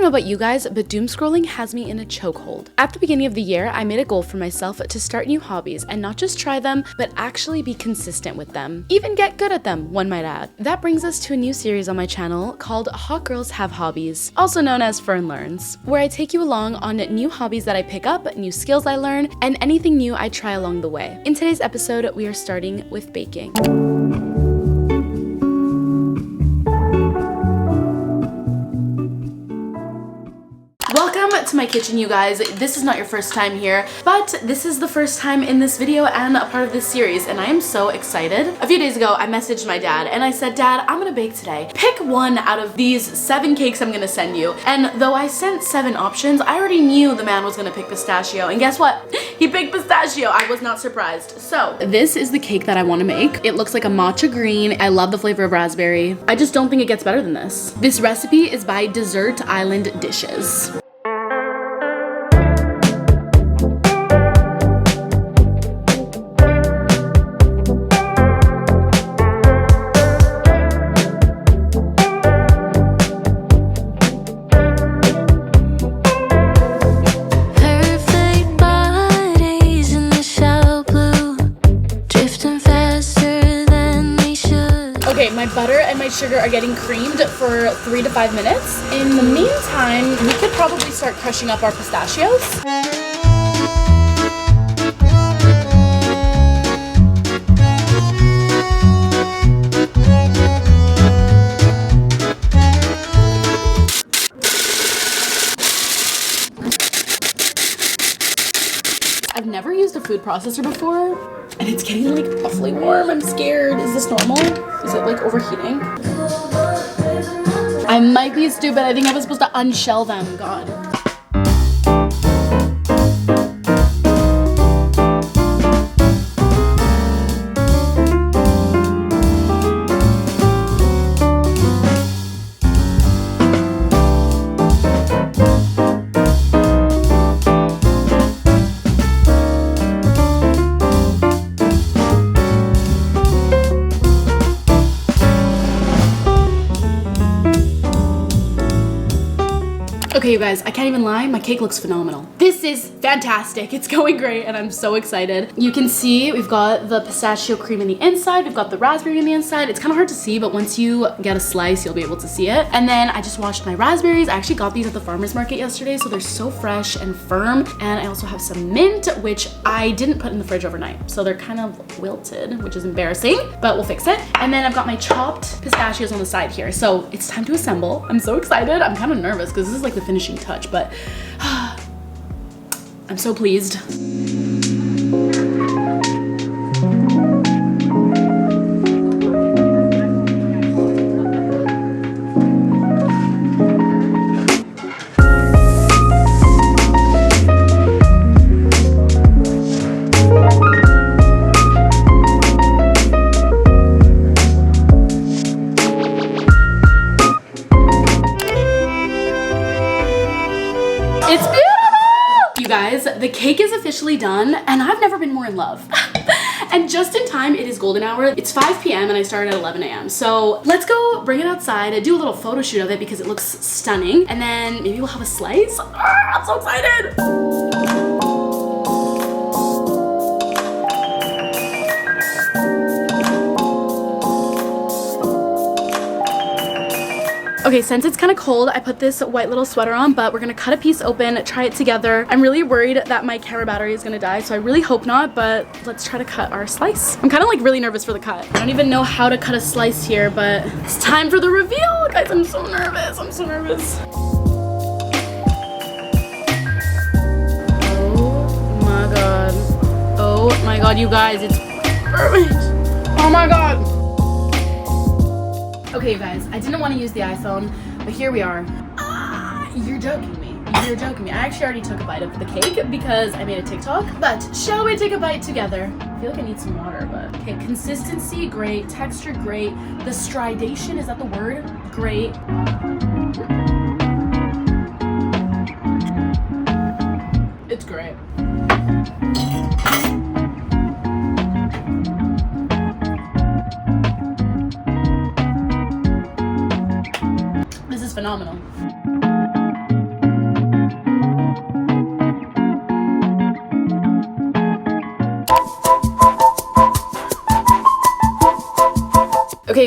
don't know about you guys, but doom scrolling has me in a chokehold. At the beginning of the year, I made a goal for myself to start new hobbies and not just try them, but actually be consistent with them. Even get good at them, one might add. That brings us to a new series on my channel called Hot Girls Have Hobbies, also known as Fern Learns, where I take you along on new hobbies that I pick up, new skills I learn, and anything new I try along the way. In today's episode, we are starting with baking. Welcome to my kitchen, you guys. This is not your first time here, but this is the first time in this video and a part of this series, and I am so excited. A few days ago, I messaged my dad and I said, Dad, I'm gonna bake today. Pick one out of these 7 cakes I'm gonna send you. And though I sent 7 options, I already knew the man was gonna pick pistachio, and guess what? He picked pistachio. I was not surprised. So this is the cake that I want to make. It looks like a matcha green. I love the flavor of raspberry. I just don't think it gets better than this. This recipe is by Dessert Island Dishes. Okay, my butter and my sugar are getting creamed for 3 to 5 minutes. In the meantime, we could probably start crushing up our pistachios. I've never used a food processor before, and it's getting like awfully warm. I'm scared. Is this normal? Is it like overheating? I might be stupid. I think I was supposed to unshell them. God. Okay, you guys, I can't even lie, my cake looks phenomenal. This is fantastic. It's going great, and I'm so excited. You can see we've got the pistachio cream in the inside, we've got the raspberry in the inside. It's kind of hard to see, but once you get a slice, you'll be able to see it. And then I just washed my raspberries. I actually got these at the farmer's market yesterday, so they're so fresh and firm. And I also have some mint, which I didn't put in the fridge overnight, so they're kind of wilted, which is embarrassing, but we'll fix it. And then I've got my chopped pistachios on the side here, so it's time to assemble. I'm so excited. I'm kind of nervous because this is like the finishing touch, but I'm so pleased. It's beautiful! You guys, the cake is officially done, and I've never been more in love. And just in time, it is golden hour. It's 5 p.m. and I started at 11 a.m. So let's go bring it outside and do a little photo shoot of it because it looks stunning. And then maybe we'll have a slice. I'm so excited! Okay, since it's kind of cold, I put this white little sweater on, but we're gonna cut a piece open, try it together. I'm really worried that my camera battery is gonna die, so I really hope not, but let's try to cut our slice. I'm kind of like really nervous for the cut. I don't even know how to cut a slice here, but it's time for the reveal. Guys, I'm so nervous. I'm so nervous. Oh my God. Oh my God, you guys, it's perfect. Oh my God. Okay, you guys, I didn't want to use the iPhone, but here we are. You're joking me. You're joking me. I actually already took a bite of the cake because I made a TikTok, but shall we take a bite together? I feel like I need some water, but okay, consistency, great. Texture, great. The stridation, is that the word? Great. It's great. This is phenomenal.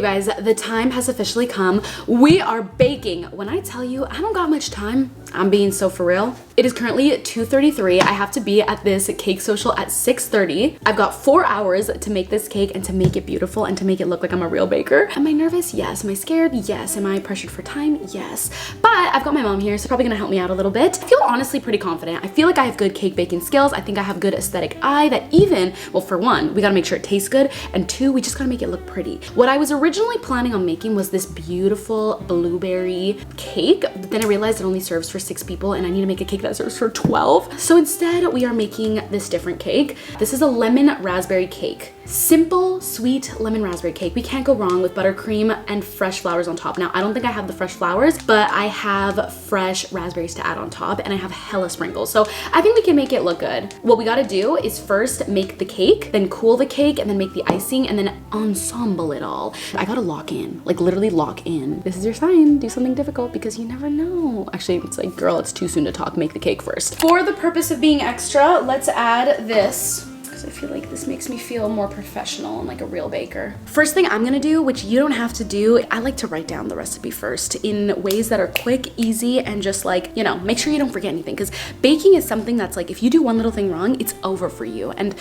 you guys, the time has officially come. We are baking. When I tell you I don't got much time, I'm being so for real. It is currently 2:33. I have to be at this cake social at 6:30. I've got 4 hours to make this cake and to make it beautiful and to make it look like I'm a real baker. Am I nervous? Yes. Am I scared? Yes. Am I pressured for time? Yes. But I've got my mom here, so probably gonna help me out a little bit. I feel honestly pretty confident. I feel like I have good cake baking skills. I think I have good aesthetic eye that even, well, for one, we gotta make sure it tastes good, and two, we just gotta make it look pretty. What I was originally planning on making was this beautiful blueberry cake, but then I realized it only serves for 6 people and I need to make a cake that serves for 12. So instead we are making this different cake. This is a lemon raspberry cake. Simple, sweet lemon raspberry cake. We can't go wrong with buttercream and fresh flowers on top. Now, I don't think I have the fresh flowers, but I have fresh raspberries to add on top and I have hella sprinkles. So I think we can make it look good. What we gotta do is first make the cake, then cool the cake, and then make the icing, and then ensemble it all. I gotta lock in, like literally lock in. This is your sign, do something difficult because you never know. Actually, it's like, girl, it's too soon to talk, make the cake first. For the purpose of being extra, let's add this. I feel like this makes me feel more professional and like a real baker. First thing I'm gonna do, which you don't have to do, I like to write down the recipe first in ways that are quick, easy, and just like, you know, make sure you don't forget anything, because baking is something that's like, if you do one little thing wrong, it's over for you, and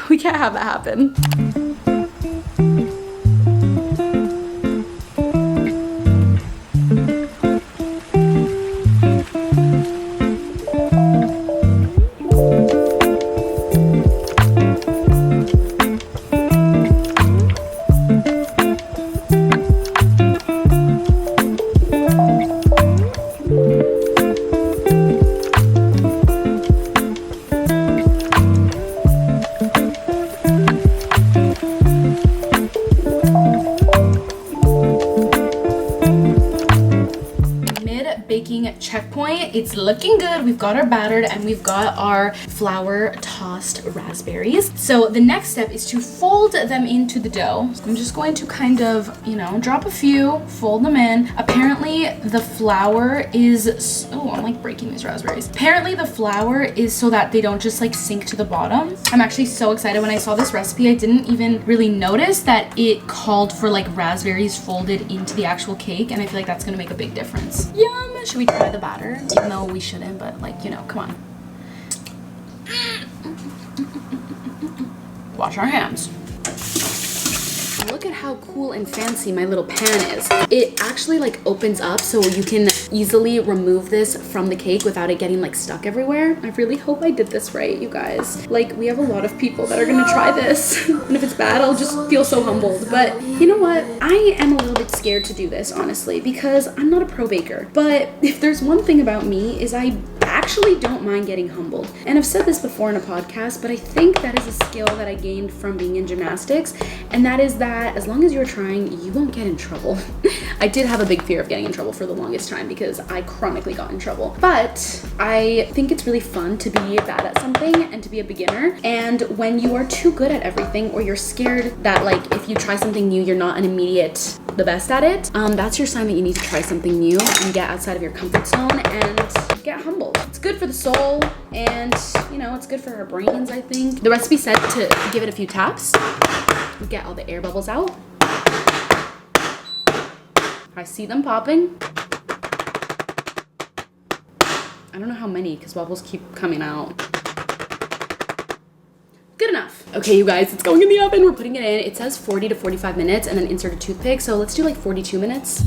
we can't have that happen. Checkpoint. It's looking good. We've got our battered and we've got our flour tossed raspberries. So the next step is to fold them into the dough. I'm just going to kind of, you know, drop a few, fold them in. Apparently the flour is, oh, I'm like breaking these raspberries. Apparently the flour is so that they don't just like sink to the bottom. I'm actually so excited. When I saw this recipe, I didn't even really notice that it called for like raspberries folded into the actual cake, and I feel like that's gonna make a big difference. Yum! Should we try the batter? Even though we shouldn't, but like, you know, come on. Wash our hands. Look at how cool and fancy my little pan is. It actually like opens up so you can easily remove this from the cake without it getting like stuck everywhere. I really hope I did this right, you guys. Like, we have a lot of people that are gonna try this. And if it's bad, I'll just feel so humbled. But you know what? I am a little bit scared to do this, honestly, because I'm not a pro baker. But if there's one thing about me is I actually don't mind getting humbled. And I've said this before in a podcast, but I think that is a skill that I gained from being in gymnastics, and that is that as long as you're trying, you won't get in trouble. I did have a big fear of getting in trouble for the longest time because I chronically got in trouble. But I think it's really fun to be bad at something and to be a beginner. And when you are too good at everything, or you're scared that like if you try something new, you're not an immediate the best at it, that's your sign that you need to try something new and get outside of your comfort zone and get humbled. It's good for the soul, and you know, it's good for our brains, I think. The recipe said to give it a few taps, get all the air bubbles out. I see them popping. I don't know how many because bubbles keep coming out. Good enough. Okay, you guys, it's going in the oven. We're putting it in. It says 40 to 45 minutes and then insert a toothpick. So let's do like 42 minutes.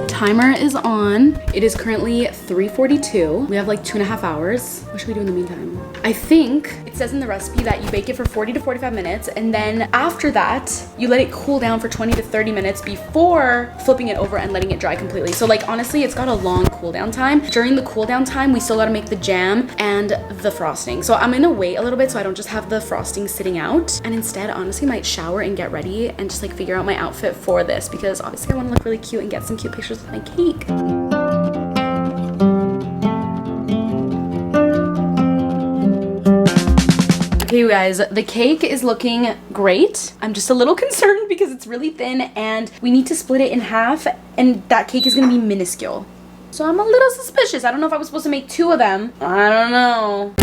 Timer is on. It is currently 3:42. We have like 2.5 hours. What should we do in the meantime? I think it says in the recipe that you bake it for 40 to 45 minutes, and then after that, you let it cool down for 20 to 30 minutes before flipping it over and letting it dry completely. So like, honestly, it's got a long cool down time. During the cool down time, we still gotta make the jam and the frosting. So I'm gonna wait a little bit so I don't just have the frosting sitting out, and instead, honestly, might shower and get ready and just like figure out my outfit for this, because obviously I wanna look really cute and get some cute pictures with my cake. Okay, you guys, the cake is looking great. I'm just a little concerned because it's really thin and we need to split it in half, and that cake is gonna be minuscule. So I'm a little suspicious. I don't know if I was supposed to make 2 of them. I don't know.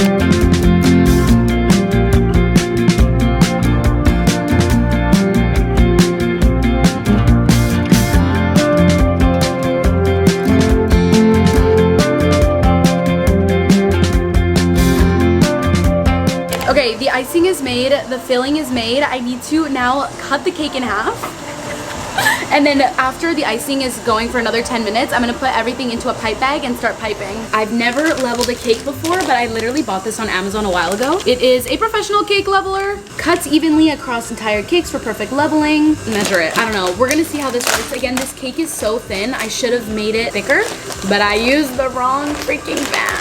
the icing is made, the filling is made. I need to now cut the cake in half. And then after the icing is going for another 10 minutes, I'm gonna put everything into a pipe bag and start piping. I've never leveled a cake before, but I literally bought this on Amazon a while ago. It is a professional cake leveler, cuts evenly across entire cakes for perfect leveling. Measure it. I don't know. We're gonna see how this works. Again, this cake is so thin. I should have made it thicker, but I used the wrong freaking pan.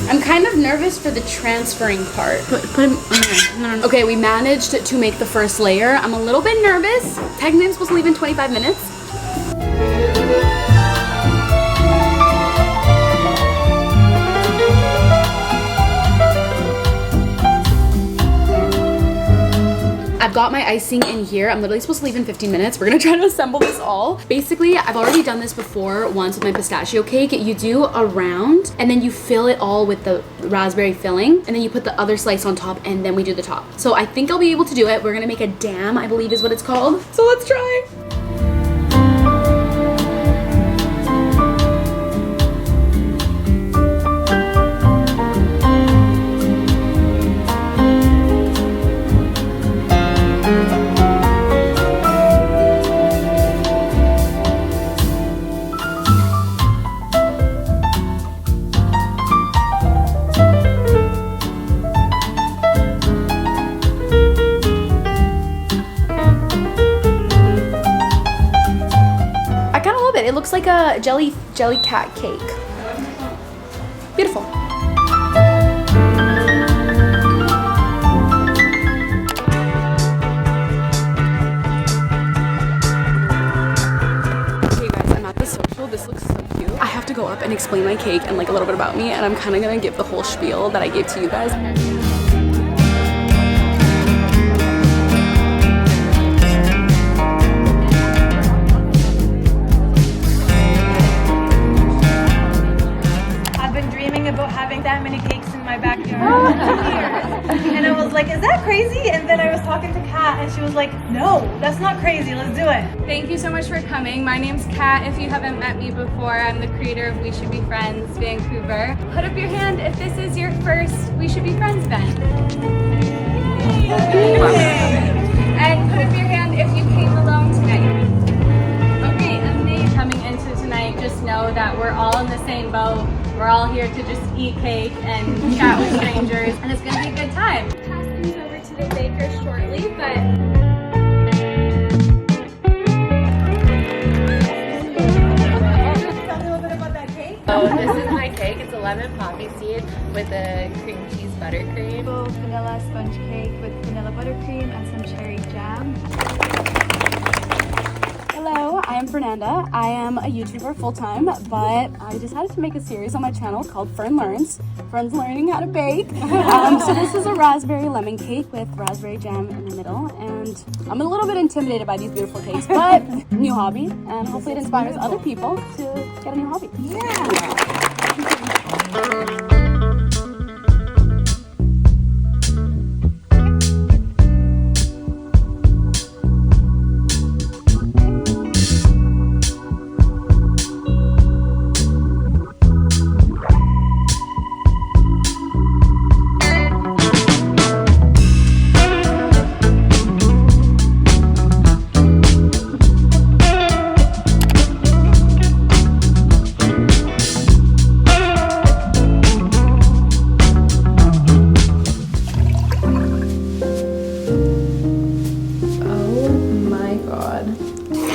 I'm kind of nervous for the transferring part. Put him, no. Okay, we managed to make the first layer. I'm a little bit nervous. Technically, I'm supposed to leave in 25 minutes. I've got my icing in here. I'm literally supposed to leave in 15 minutes. We're gonna try to assemble this all. Basically, I've already done this before once with my pistachio cake. You do a round and then you fill it all with the raspberry filling and then you put the other slice on top and then we do the top. So I think I'll be able to do it. We're gonna make a dam, I believe is what it's called. So let's try. It looks like a jelly cat cake. Beautiful. Okay guys, I'm at the social. This looks so cute. I have to go up and explain my cake and like a little bit about me, and I'm kind of gonna give the whole spiel that I gave to you guys. That many cakes in my backyard for 2 years. And I was like, is that crazy? And then I was talking to Kat and she was like, no, that's not crazy, let's do it. Thank you so much for coming. My name's Kat. If you haven't met me before, I'm the creator of We Should Be Friends Vancouver. Put up your hand if this is your first We Should Be Friends event. And put up your hand if you came alone tonight. Okay, amazing. Coming into tonight, just know that we're all in the same boat. We're all here to just eat cake and chat with strangers, and it's gonna be a good time. Pass these over to the baker shortly, but Tell me a little bit about that cake. So this is my cake. It's a lemon poppy seed with a cream cheese buttercream. Vanilla sponge cake with vanilla buttercream and some cherry jam. Hello, I am Fernanda. I am a YouTuber full-time, but I decided to make a series on my channel called Fern Learns. Fern's learning how to bake. So this is a raspberry lemon cake with raspberry jam in the middle, and I'm a little bit intimidated by these beautiful cakes, but new hobby, and hopefully it inspires other people to get a new hobby.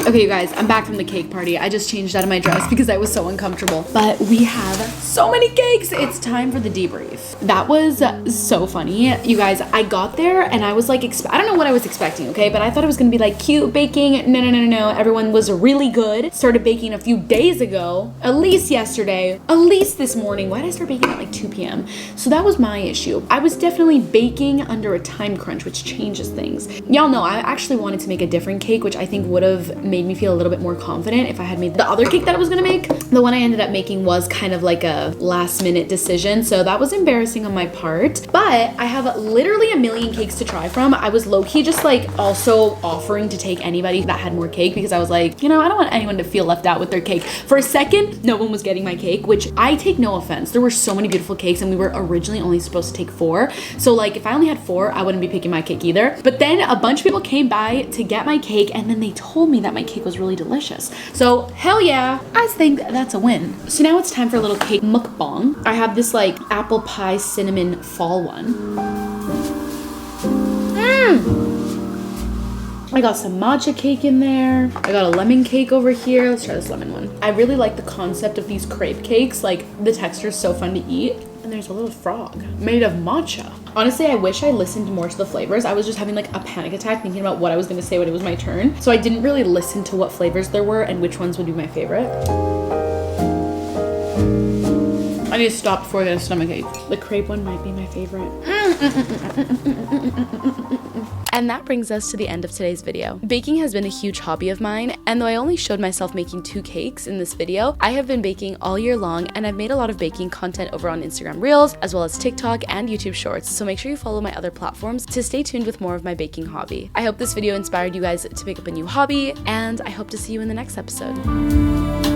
Okay, you guys, I'm back from the cake party. I just changed out of my dress because I was so uncomfortable. But we have so many cakes. It's time for the debrief. That was so funny. You guys, I got there and I was like, I don't know what I was expecting, okay? But I thought it was gonna be like cute baking. No. Everyone was really good. Started baking a few days ago, at least yesterday, at least this morning. Why did I start baking at like 2 p.m.? So that was my issue. I was definitely baking under a time crunch, which changes things. Y'all know I actually wanted to make a different cake, which I think would have made me feel a little bit more confident if I had made the other cake that I was gonna make. The one I ended up making was kind of like a last minute decision, so that was embarrassing. embarrassing on my part, but I have literally a million cakes to try from. I was low-key just like also offering to take anybody that had more cake because I was like, you know, I don't want anyone to feel left out with their cake. For a second, no one was getting my cake, which I take no offense. There were so many beautiful cakes and we were originally only supposed to take 4. So like if I only had 4, I wouldn't be picking my cake either. But then a bunch of people came by to get my cake and then they told me that my cake was really delicious. So hell yeah, I think that's a win. So now it's time for a little cake mukbang. I have this like apple pie cinnamon fall one. I got some matcha cake in there. I got a lemon cake over here. Let's try this lemon one. I really like the concept of these crepe cakes. Like the texture is so fun to eat. And there's a little frog made of matcha. Honestly, I wish I listened more to the flavors. I was just having like a panic attack thinking about what I was gonna say when it was my turn. So I didn't really listen to what flavors there were and which ones would be my favorite. I need to stop before I get a stomachache. The crepe one might be my favorite. And that brings us to the end of today's video. Baking has been a huge hobby of mine, and though I only showed myself making 2 cakes in this video, I have been baking all year long, and I've made a lot of baking content over on Instagram Reels, as well as TikTok and YouTube Shorts, so make sure you follow my other platforms to stay tuned with more of my baking hobby. I hope this video inspired you guys to pick up a new hobby, and I hope to see you in the next episode.